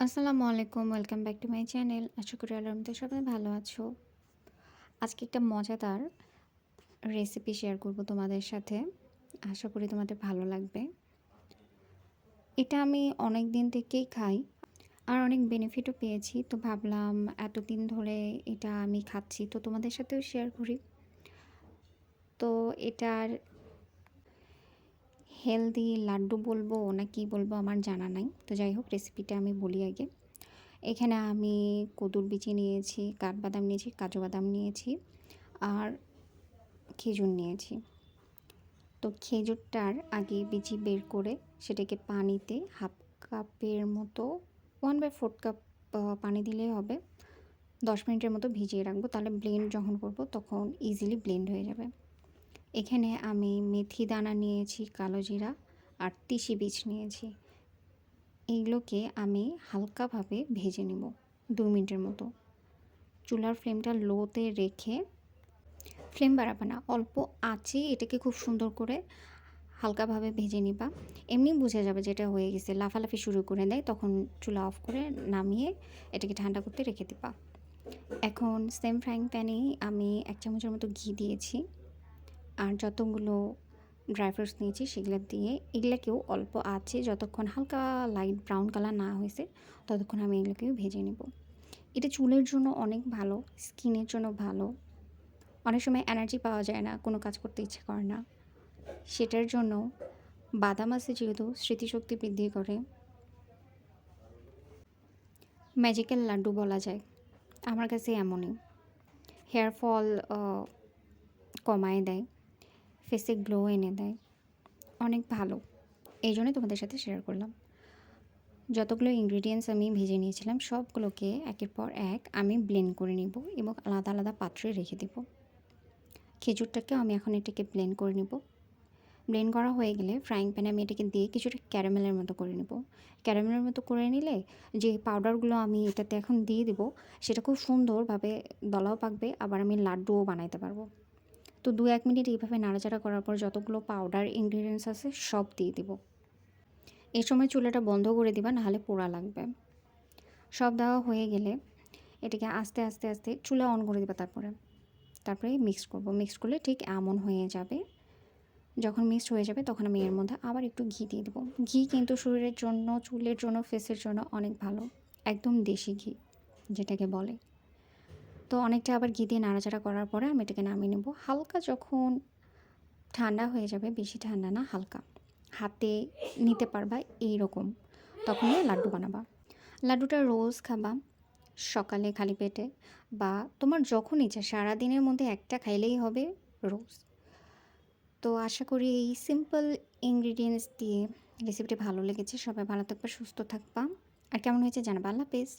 আসসালামু আলাইকুম। Welcome back to my channel. আশা করি আল্লাহর রহমতে সবাই ভালো আছো। আজকে একটা মজাদার রেসিপি শেয়ার করব তোমাদের সাথে। আশা করি তোমাদের ভালো লাগবে। এটা আমি অনেক দিন থেকেই খাই। আর অনেক বেনিফিটও পেয়েছি। তো ভাবলাম এতদিন ধরে এটা আমি খাচ্ছি। তো তোমাদের সাথেও শেয়ার করি। তো এটার হেলদি লাড্ডু বলবো না কি বলবো আমার জানা নাই। তো যাই হোক রেসিপিটা আমি বলি আগে। এখানে আমি কদুর বিচি নিয়েছি, কাঠবাদাম নিয়েছি, কাজু বাদাম নিয়েছি আর খেজুর নিয়েছি। তো খেজুরটার আগে বিচি বের করে সেটাকে পানিতে হাফ কাপের মতো 1/4 কাপ পানি দিলেই হবে। 10 মিনিটের মতো ভিজিয়ে রাখবো, তাহলে ব্লেন্ড যখন করব তখন ইজিলি ব্লেন্ড হয়ে যাবে। এখানে আমি মেথি দানা নিয়েছি, কালো জিরা আর তিসি বীজ নিয়েছি। এইগুলোকে আমি হালকাভাবে ভেজে নেব 2 মিনিটের মতো। চুলার ফ্লেমটা লোতে রেখে, ফ্লেম বাড়াবে না, অল্প আঁচে এটাকে খুব সুন্দর করে হালকাভাবে ভেজে নিবা। এমনি বোঝা যাবে যে এটা হয়ে গেছে। লাফালাফি শুরু করে দেয় তখন চুলা অফ করে নামিয়ে এটাকে ঠান্ডা করতে রেখে দিবা। এখন সেম ফ্রাইং প্যানেই আমি 1 চামচের মতো ঘি দিয়েছি আর যতগুলো ড্রাই ফ্রুটস নিয়েছি সেগুলো দিয়ে এগুলাকেও অল্প আঁচে যতক্ষণ হালকা লাইট ব্রাউন কালার না হয়েছে ততক্ষণ আমি এগুলোকেও ভেজে নেব। এটা চুলের জন্য অনেক ভালো, স্কিনের জন্য ভালো। অনেক সময় এনার্জি পাওয়া যায় না, কোনো কাজ করতে ইচ্ছে করে না, সেটার জন্য বাদাম আছে যেহেতু স্মৃতিশক্তি বৃদ্ধি করে। ম্যাজিক্যাল লাড্ডু বলা যায়, আমার কাছে এমনই। হেয়ার ফল কমায় দেয়, ফেসে গ্লো এনে দেয়, অনেক ভালো। এই জন্যই তোমাদের সাথে শেয়ার করলাম। যতগুলো ইনগ্রিডিয়েন্টস আমি ভেজে নিয়েছিলাম সবগুলোকে একের পর এক আমি ব্লেন্ড করে নিব এবং আলাদা আলাদা পাত্রে রেখে দেব। খেজুরটাকেও আমি এখন এটাকে ব্লেন্ড করে নিব। ব্লেন্ড করা হয়ে গেলে ফ্রাইং প্যানে আমি এটাকে দিয়ে কিছুটা ক্যারামেলের মতো করে নেব। ক্যারামেলের মতো করে নিলে যে পাউডারগুলো আমি এটাতে এখন দিয়ে দেবো সেটা খুব সুন্দরভাবে দলাও পাকবে, আবার আমি লাড্ডুও বানাইতে পারবো। তো 2-1 মিনিট এইভাবে নাড়াচাড়া করার পর যতগুলো পাউডার ইনগ্রিডিয়েন্টস আছে সব দিয়ে দিব। এই সময় চুলাটা বন্ধ করে দিবা, নাহলে পোড়া লাগবে। সব দেওয়া হয়ে গেলে এটাকে আস্তে আস্তে আস্তে চুলা অন করে দিবা। তারপরে মিক্স করব। মিক্স করলে ঠিক এমন হয়ে যাবে। যখন মিক্সড হয়ে যাবে তখন আমি এর মধ্যে আবার একটু ঘি দিয়ে দেবো। ঘি কিন্তু শরীরের জন্য, চুলের জন্য, ফেসের জন্য অনেক ভালো। একদম দেশি ঘি যেটাকে বলে। তো অনেকটা আবার ঘি দিয়ে নাড়াচাড়া করার পরে আমি এটাকে নামিয়ে নেব। হালকা যখন ঠান্ডা হয়ে যাবে, বেশি ঠান্ডা না, হালকা হাতে নিতে পারবা এইরকম, তখনই লাড্ডু বানাবা। লাড্ডুটা রোজ খাবা, সকালে খালি পেটে, বা তোমার যখন ইচ্ছা সারাদিনের মধ্যে একটা খাইলেই হবে রোজ। তো আশা করি এই সিম্পল ইনগ্রিডিয়েন্টস দিয়ে রেসিপিটি ভালো লেগেছে। সবাই ভালো থাকবা, সুস্থ থাকবা। আর কেমন হয়েছে জানাবা। আল্লাহ হাফেজ।